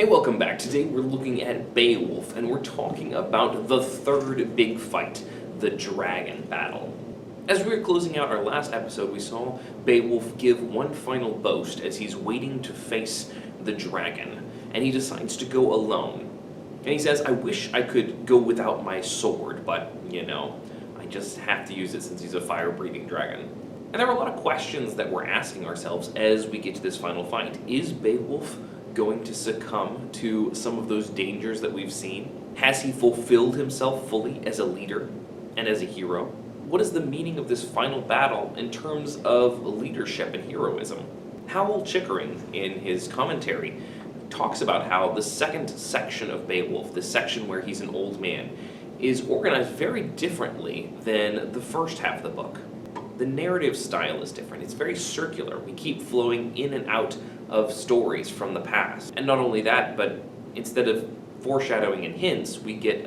Hey, welcome back. Today we're looking at Beowulf, and we're talking about the third big fight, the dragon battle. As we were closing out our last episode, we saw Beowulf give one final boast as he's waiting to face the dragon, and he decides to go alone. And he says, I wish I could go without my sword, but, I just have to use it since he's a fire-breathing dragon. And there are a lot of questions that we're asking ourselves as we get to this final fight. Is Beowulf going to succumb to some of those dangers that we've seen? Has he fulfilled himself fully as a leader and as a hero? What is the meaning of this final battle in terms of leadership and heroism? Howell Chickering, in his commentary, talks about how the second section of Beowulf, the section where he's an old man, is organized very differently than the first half of the book. The narrative style is different. It's very circular. We keep flowing in and out of stories from the past. And not only that, but instead of foreshadowing and hints, we get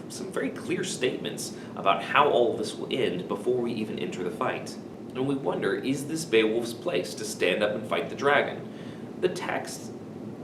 some very clear statements about how all of this will end before we even enter the fight. And we wonder, is this Beowulf's place to stand up and fight the dragon? The text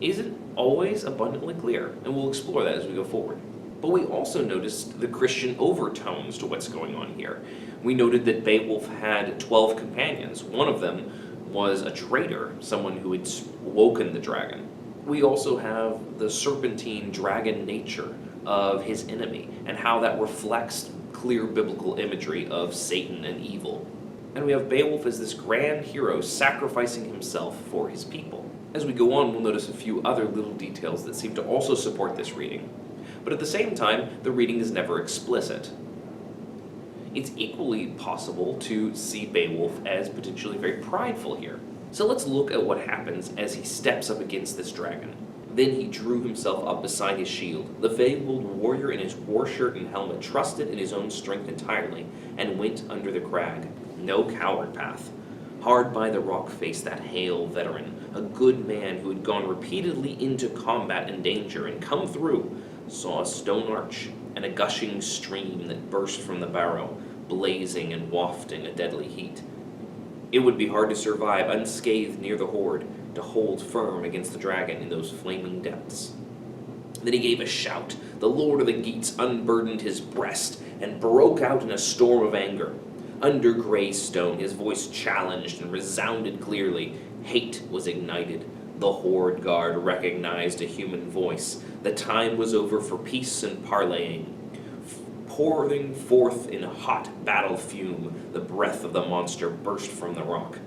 isn't always abundantly clear, and we'll explore that as we go forward. But we also noticed the Christian overtones to what's going on here. We noted that Beowulf had 12 companions. One of them was a traitor, someone who had woken the dragon. We also have the serpentine dragon nature of his enemy, and how that reflects clear biblical imagery of Satan and evil. And we have Beowulf as this grand hero sacrificing himself for his people. As we go on, we'll notice a few other little details that seem to also support this reading. But at the same time, the reading is never explicit. It's equally possible to see Beowulf as potentially very prideful here. So let's look at what happens as he steps up against this dragon. Then he drew himself up beside his shield. The fabled warrior in his war shirt and helmet trusted in his own strength entirely, and went under the crag. No coward path. Hard by the rock faced that hale veteran, a good man who had gone repeatedly into combat and danger and come through, saw a stone arch and a gushing stream that burst from the barrow, blazing and wafting a deadly heat. It would be hard to survive unscathed near the horde, to hold firm against the dragon in those flaming depths. Then he gave a shout. The Lord of the Geats unburdened his breast and broke out in a storm of anger. Under gray stone, his voice challenged and resounded clearly. Hate was ignited. The horde guard recognized a human voice. The time was over for peace and parleying. Pouring forth in hot battle fume, the breath of the monster burst from the rock.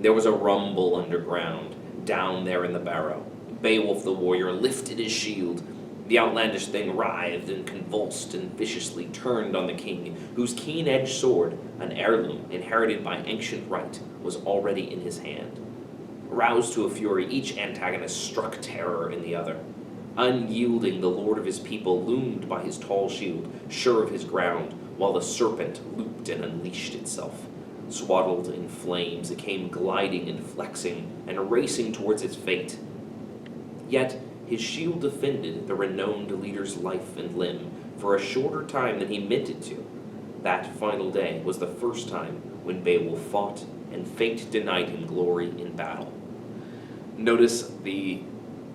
There was a rumble underground, down there in the barrow. Beowulf the warrior lifted his shield. The outlandish thing writhed and convulsed and viciously turned on the king, whose keen-edged sword, an heirloom inherited by ancient right, was already in his hand. Roused to a fury, each antagonist struck terror in the other. Unyielding, the lord of his people loomed by his tall shield, sure of his ground, while the serpent looped and unleashed itself. Swaddled in flames, it came gliding and flexing and racing towards its fate. Yet his shield defended the renowned leader's life and limb for a shorter time than he meant it to. That final day was the first time when Beowulf fought, and fate denied him glory in battle. Notice the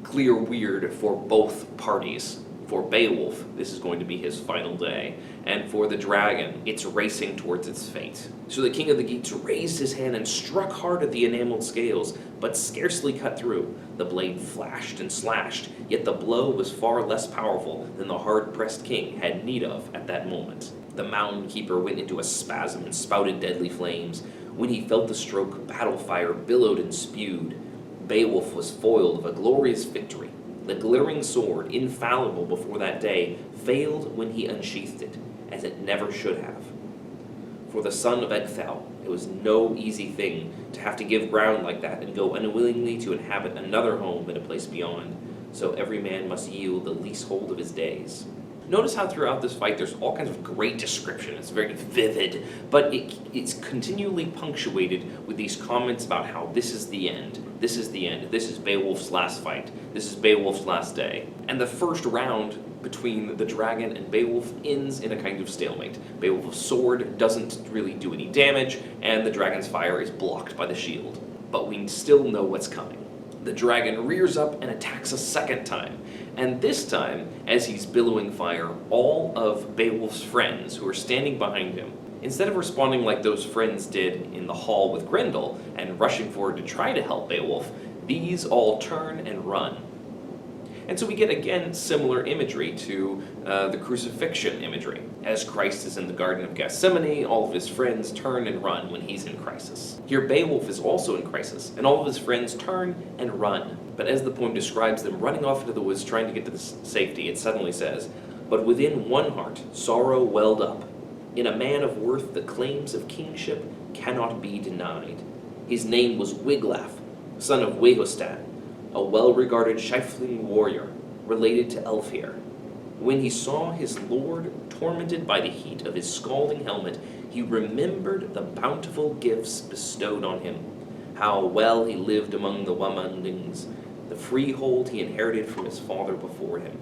clear weird for both parties. For Beowulf, this is going to be his final day, and for the dragon, it's racing towards its fate. So the king of the Geats raised his hand and struck hard at the enameled scales, but scarcely cut through. The blade flashed and slashed, yet the blow was far less powerful than the hard-pressed king had need of at that moment. The mound keeper went into a spasm and spouted deadly flames. When he felt the stroke, battle fire billowed and spewed. Beowulf was foiled of a glorious victory. The glittering sword, infallible before that day, failed when he unsheathed it, as it never should have. For the son of Ecgtheow, it was no easy thing to have to give ground like that and go unwillingly to inhabit another home in a place beyond, so every man must yield the leasehold of his days. Notice how throughout this fight there's all kinds of great description. It's very vivid, but it's continually punctuated with these comments about how this is the end, this is the end, this is Beowulf's last fight, this is Beowulf's last day. And the first round between the dragon and Beowulf ends in a kind of stalemate. Beowulf's sword doesn't really do any damage, and the dragon's fire is blocked by the shield. But we still know what's coming. The dragon rears up and attacks a second time. And this time, as he's billowing fire, all of Beowulf's friends who are standing behind him, instead of responding like those friends did in the hall with Grendel and rushing forward to try to help Beowulf, these all turn and run. And so we get again similar imagery to the crucifixion imagery. As Christ is in the Garden of Gethsemane, all of his friends turn and run when he's in crisis. Here Beowulf is also in crisis, and all of his friends turn and run. But as the poem describes them running off into the woods trying to get to safety, it suddenly says, "But within one heart sorrow welled up. In a man of worth the claims of kingship cannot be denied. His name was Wiglaf, son of Wehostan, a well-regarded Scheifling warrior, related to Elfhere. When he saw his lord tormented by the heat of his scalding helmet, he remembered the bountiful gifts bestowed on him, how well he lived among the Wamandings, the freehold he inherited from his father before him.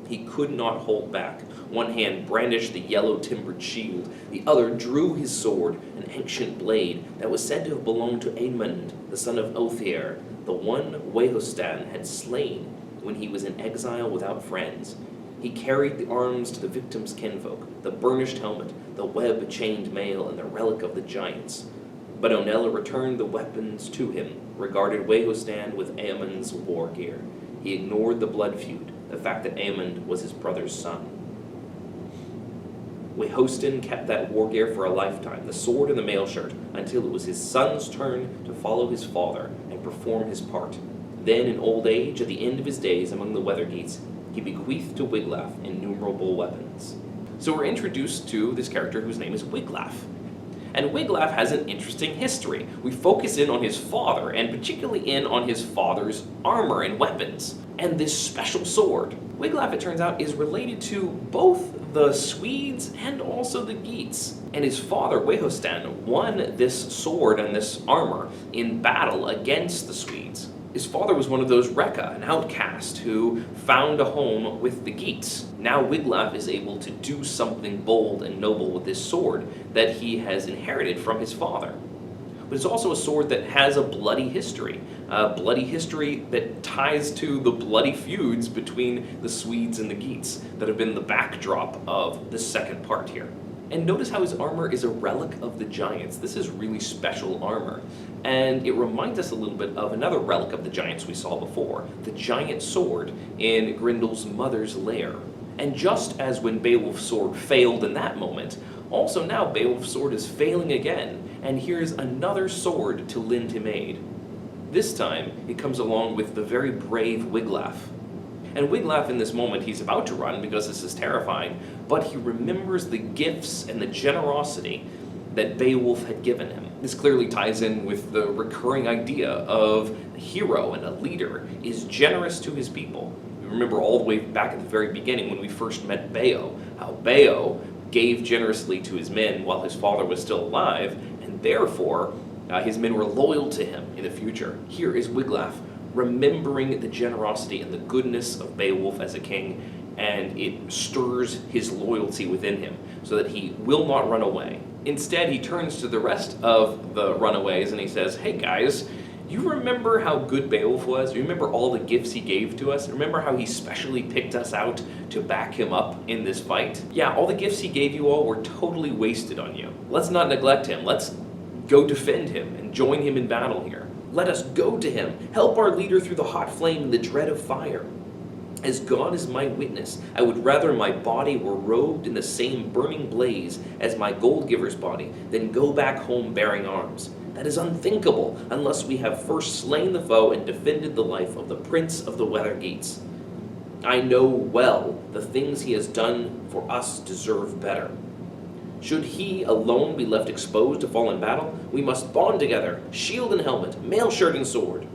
He could not hold back. One hand brandished the yellow-timbered shield, the other drew his sword, an ancient blade that was said to have belonged to Aemund, the son of Othere, the one Wehostan had slain when he was in exile without friends. He carried the arms to the victim's kinfolk, the burnished helmet, the web-chained mail, and the relic of the giants. But Onela returned the weapons to him, regarded Wehostan with Aemund's war gear. He ignored the blood feud, the fact that Aemund was his brother's son. Wehostan kept that war gear for a lifetime, the sword and the mail shirt, until it was his son's turn to follow his father and perform his part. Then, in old age, at the end of his days among the Weathergeats, he bequeathed to Wiglaf innumerable weapons." So we're introduced to this character whose name is Wiglaf. And Wiglaf has an interesting history. We focus in on his father, and particularly in on his father's armor and weapons, and this special sword. Wiglaf, it turns out, is related to both the Swedes and also the Geats. And his father, Wehostan, won this sword and this armor in battle against the Swedes. His father was one of those Rekka, an outcast, who found a home with the Geats. Now Wiglaf is able to do something bold and noble with this sword that he has inherited from his father. But it's also a sword that has a bloody history that ties to the bloody feuds between the Swedes and the Geats that have been the backdrop of the second part here. And notice how his armor is a relic of the giants. This is really special armor. And it reminds us a little bit of another relic of the giants we saw before, the giant sword in Grendel's mother's lair. And just as when Beowulf's sword failed in that moment, also now Beowulf's sword is failing again, and here's another sword to lend him aid. This time, it comes along with the very brave Wiglaf. And Wiglaf, in this moment, he's about to run because this is terrifying, but he remembers the gifts and the generosity that Beowulf had given him. This clearly ties in with the recurring idea of a hero and a leader is generous to his people. We remember all the way back at the very beginning when we first met Beo, how Beo gave generously to his men while his father was still alive, and therefore his men were loyal to him in the future. Here is Wiglaf remembering the generosity and the goodness of Beowulf as a king, and it stirs his loyalty within him so that he will not run away. Instead, he turns to the rest of the runaways and he says, "Hey guys, you remember how good Beowulf was? You remember all the gifts he gave to us? Remember how he specially picked us out to back him up in this fight? Yeah, all the gifts he gave you all were totally wasted on you. Let's not neglect him. Let's go defend him and join him in battle here. Let us go to him, help our leader through the hot flame and the dread of fire. As God is my witness, I would rather my body were robed in the same burning blaze as my gold giver's body than go back home bearing arms. That is unthinkable unless we have first slain the foe and defended the life of the prince of the Weathergeats. I know well the things he has done for us deserve better. Should he alone be left exposed to fall in battle, we must bond together, shield and helmet, mail shirt and sword."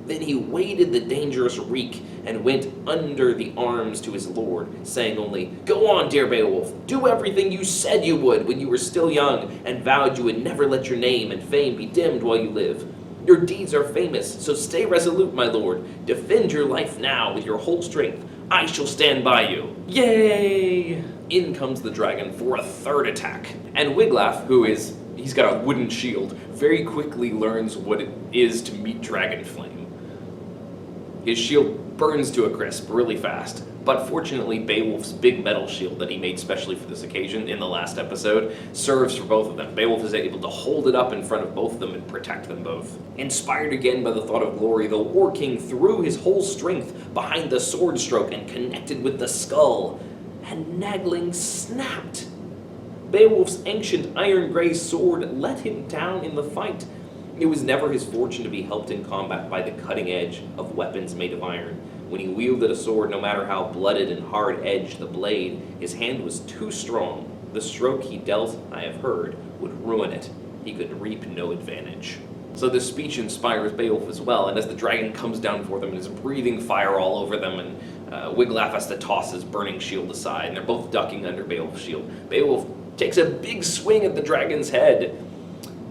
Then he waded the dangerous reek and went under the arms to his lord, saying only, "Go on, dear Beowulf, do everything you said you would when you were still young and vowed you would never let your name and fame be dimmed while you live. Your deeds are famous, so stay resolute, my lord. Defend your life now with your whole strength. I shall stand by you." Yay! In comes the dragon for a third attack. And Wiglaf, he's got a wooden shield, very quickly learns what it is to meet dragon flame. His shield burns to a crisp really fast, but fortunately Beowulf's big metal shield that he made specially for this occasion in the last episode serves for both of them. Beowulf is able to hold it up in front of both of them and protect them both. Inspired again by the thought of glory, the War King threw his whole strength behind the sword stroke and connected with the skull, and Nagling snapped. Beowulf's ancient iron-gray sword let him down in the fight. It was never his fortune to be helped in combat by the cutting edge of weapons made of iron. When he wielded a sword, no matter how blooded and hard-edged the blade, his hand was too strong. The stroke he dealt, I have heard, would ruin it. He could reap no advantage. So this speech inspires Beowulf as well, and as the dragon comes down for them and is breathing fire all over them, and Wiglaf has to toss his burning shield aside, and they're both ducking under Beowulf's shield. Beowulf takes a big swing at the dragon's head,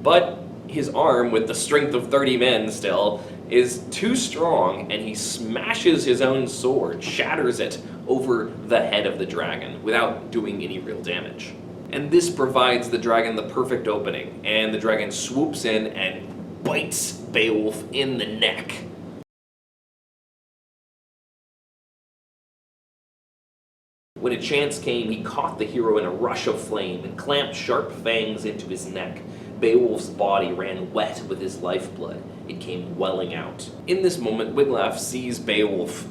but his arm, with the strength of 30 men still, is too strong, and he smashes his own sword, shatters it over the head of the dragon without doing any real damage. And this provides the dragon the perfect opening, and the dragon swoops in and bites Beowulf in the neck. When a chance came, he caught the hero in a rush of flame and clamped sharp fangs into his neck. Beowulf's body ran wet with his lifeblood. It came welling out. In this moment, Wiglaf sees Beowulf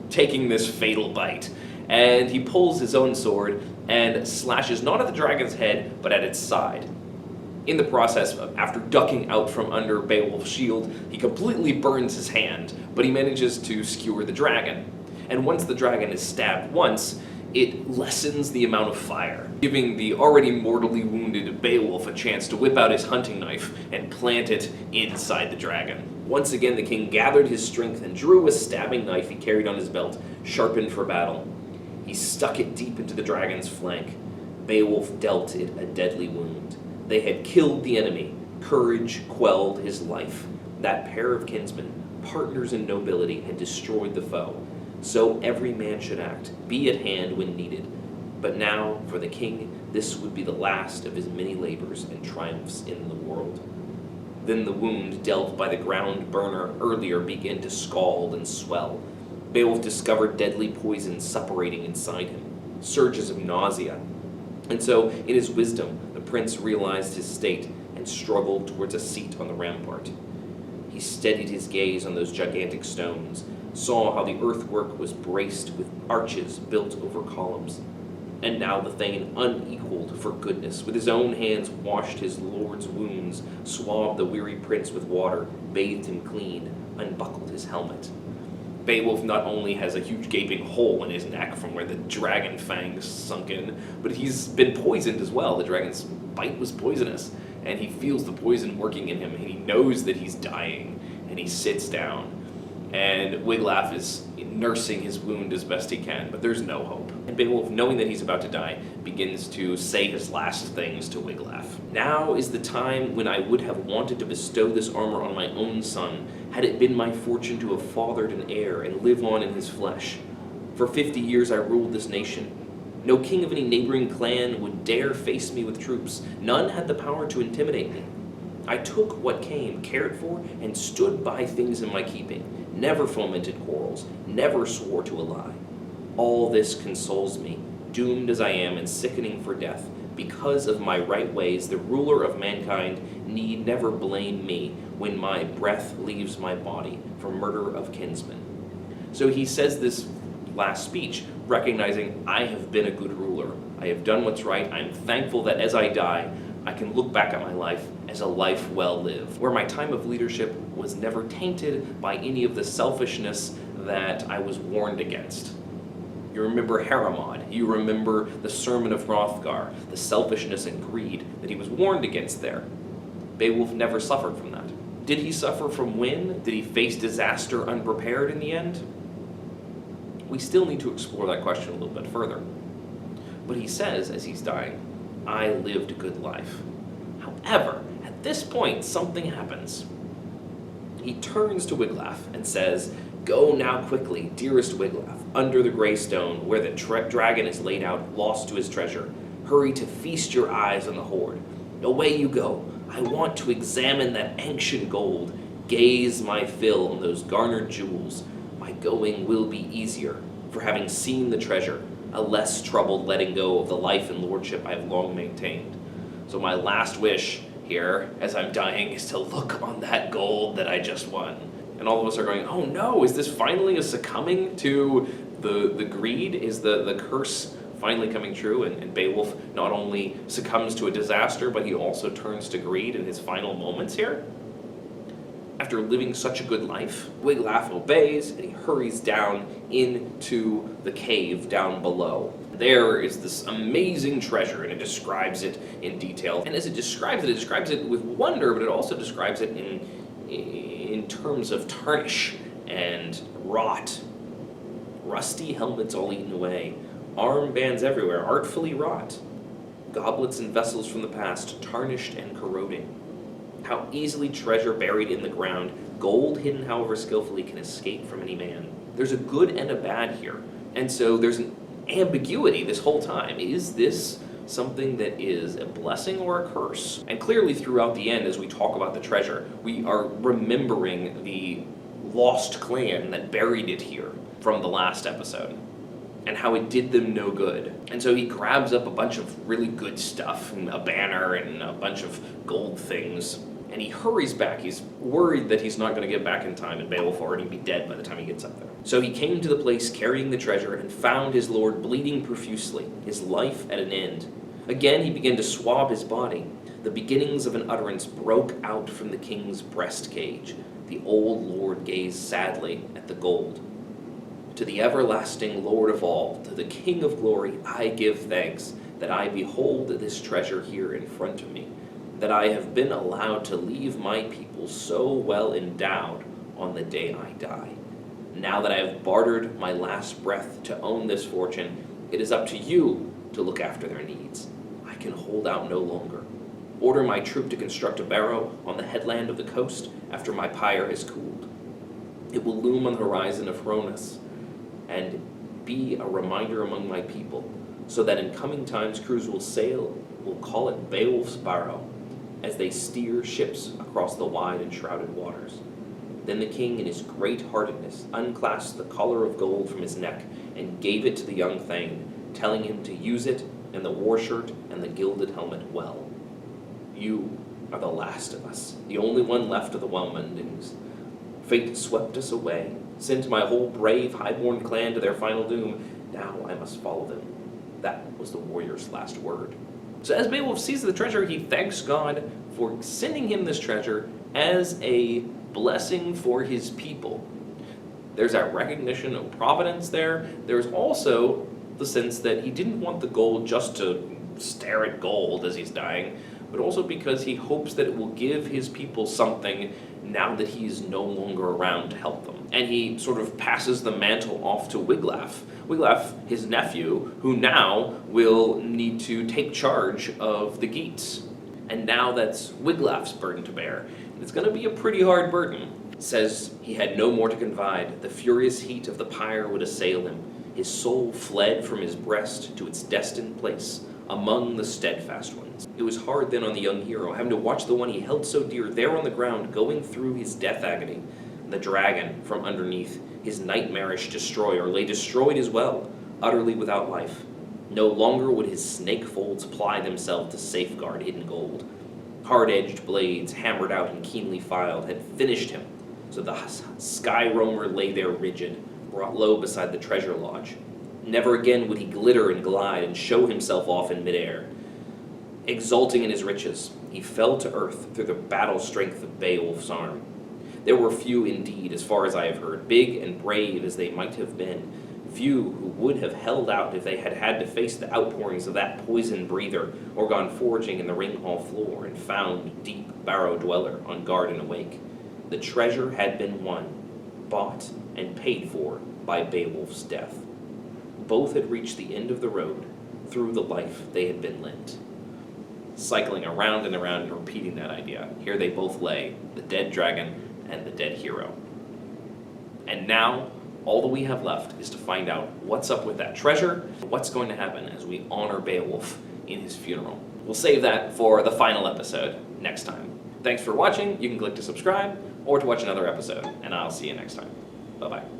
taking this fatal bite, and he pulls his own sword and slashes not at the dragon's head, but at its side. In the process, after ducking out from under Beowulf's shield, he completely burns his hand, but he manages to skewer the dragon. And once the dragon is stabbed once, it lessens the amount of fire, giving the already mortally wounded Beowulf a chance to whip out his hunting knife and plant it inside the dragon. Once again, the king gathered his strength and drew a stabbing knife he carried on his belt, sharpened for battle. He stuck it deep into the dragon's flank. Beowulf dealt it a deadly wound. They had killed the enemy. Courage quelled his life. That pair of kinsmen, partners in nobility, had destroyed the foe. So every man should act, be at hand when needed. But now, for the king, this would be the last of his many labors and triumphs in the world. Then the wound dealt by the ground burner earlier began to scald and swell. Beowulf discovered deadly poison suppurating inside him, surges of nausea. And so, in his wisdom, the prince realized his state and struggled towards a seat on the rampart. He steadied his gaze on those gigantic stones, saw how the earthwork was braced with arches built over columns. And now the Thane, unequaled for goodness, with his own hands washed his lord's wounds, swabbed the weary prince with water, bathed him clean, unbuckled his helmet. Beowulf not only has a huge gaping hole in his neck from where the dragon fangs sunk in, but he's been poisoned as well. The dragon's bite was poisonous, and he feels the poison working in him, and he knows that he's dying, and he sits down. And Wiglaf is nursing his wound as best he can, but there's no hope. And Beowulf, knowing that he's about to die, begins to say his last things to Wiglaf. Now is the time when I would have wanted to bestow this armor on my own son, had it been my fortune to have fathered an heir and live on in his flesh. For 50 years I ruled this nation. No king of any neighboring clan would dare face me with troops. None had the power to intimidate me. I took what came, cared for, and stood by things in my keeping. Never fomented quarrels, never swore to a lie. All this consoles me, doomed as I am and sickening for death. Because of my right ways, the ruler of mankind need never blame me when my breath leaves my body for murder of kinsmen. So he says this last speech, recognizing I have been a good ruler. I have done what's right. I'm thankful that as I die, I can look back at my life as a life well lived, where my time of leadership was never tainted by any of the selfishness that I was warned against. You remember Heremod, you remember the Sermon of Hrothgar, the selfishness and greed that he was warned against there. Beowulf never suffered from that. Did he suffer from when? Did he face disaster unprepared in the end? We still need to explore that question a little bit further. But he says, as he's dying, I lived a good life. However, at this point, something happens. He turns to Wiglaf and says, Go now quickly, dearest Wiglaf, under the grey stone where the dragon is laid out, lost to his treasure. Hurry to feast your eyes on the hoard. Away you go. I want to examine that ancient gold, gaze my fill on those garnered jewels. My my going will be easier, for having seen the treasure, a less troubled letting go of the life and lordship I have long maintained. So my last wish here, as I'm dying, is to look on that gold that I just won. And all of us are going, oh no, is this finally a succumbing to the greed? Is the curse finally coming true? And Beowulf not only succumbs to a disaster, but he also turns to greed in his final moments here. After living such a good life, Wiglaf obeys and he hurries down into the cave down below. There is this amazing treasure, and it describes it in detail. And as it describes it with wonder, but it also describes it in terms of tarnish and rot. Rusty helmets all eaten away, armbands everywhere, artfully wrought, goblets and vessels from the past, tarnished and corroding. How easily treasure buried in the ground, gold hidden however skillfully, can escape from any man. There's a good and a bad here, and so there's an ambiguity this whole time. Is this something that is a blessing or a curse? And clearly throughout the end, as we talk about the treasure, we are remembering the lost clan that buried it here from the last episode, and how it did them no good. And so he grabs up a bunch of really good stuff, and a banner and a bunch of gold things, and he hurries back. He's worried that he's not going to get back in time, and Beowulf will already be dead by the time he gets up there. So he came to the place carrying the treasure and found his lord bleeding profusely, his life at an end. Again he began to swab his body. The beginnings of an utterance broke out from the king's breast cage. The old lord gazed sadly at the gold. To the everlasting Lord of all, to the King of glory, I give thanks that I behold this treasure here in front of me, that I have been allowed to leave my people so well endowed on the day I die. Now that I have bartered my last breath to own this fortune, it is up to you to look after their needs. I can hold out no longer. Order my troop to construct a barrow on the headland of the coast after my pyre has cooled. It will loom on the horizon of Hronas, and be a reminder among my people, so that in coming times crews will call it Beowulf's Barrow, as they steer ships across the wide and shrouded waters. Then the king, in his great-heartedness, unclasped the collar of gold from his neck and gave it to the young thane, telling him to use it and the war shirt and the gilded helmet well. You are the last of us, the only one left of the Wellmundings. Fate swept us away, sent my whole brave, high-born clan to their final doom. Now I must follow them. That was the warrior's last word. So as Beowulf sees the treasure, he thanks God for sending him this treasure as a blessing for his people. There's that recognition of providence there. There's also the sense that he didn't want the gold just to stare at gold as he's dying, but also because he hopes that it will give his people something now that he is no longer around to help them. And he sort of passes the mantle off to Wiglaf. Wiglaf, his nephew, who now will need to take charge of the Geats. And now that's Wiglaf's burden to bear. It's going to be a pretty hard burden. Says he had no more to confide. The furious heat of the pyre would assail him. His soul fled from his breast to its destined place among the steadfast ones. It was hard then on the young hero, having to watch the one he held so dear there on the ground going through his death agony. The dragon, from underneath, his nightmarish destroyer, lay destroyed as well, utterly without life. No longer would his snake folds ply themselves to safeguard hidden gold. Hard-edged blades, hammered out and keenly filed, had finished him, so the sky roamer lay there rigid, brought low beside the treasure lodge. Never again would he glitter and glide and show himself off in midair. Exulting in his riches, he fell to earth through the battle strength of Beowulf's arm. There were few indeed, as far as I have heard, big and brave as they might have been, few who would have held out if they had had to face the outpourings of that poison breather, or gone foraging in the ring hall floor and found deep barrow dweller on guard and awake. The treasure had been won, bought and paid for by Beowulf's death. Both had reached the end of the road through the life they had been lent. Cycling around and around and repeating that idea, here they both lay, the dead dragon and the dead hero. And now, all that we have left is to find out what's up with that treasure, what's going to happen as we honor Beowulf in his funeral. We'll save that for the final episode next time. Thanks for watching. You can click to subscribe or to watch another episode, and I'll see you next time. Bye-bye.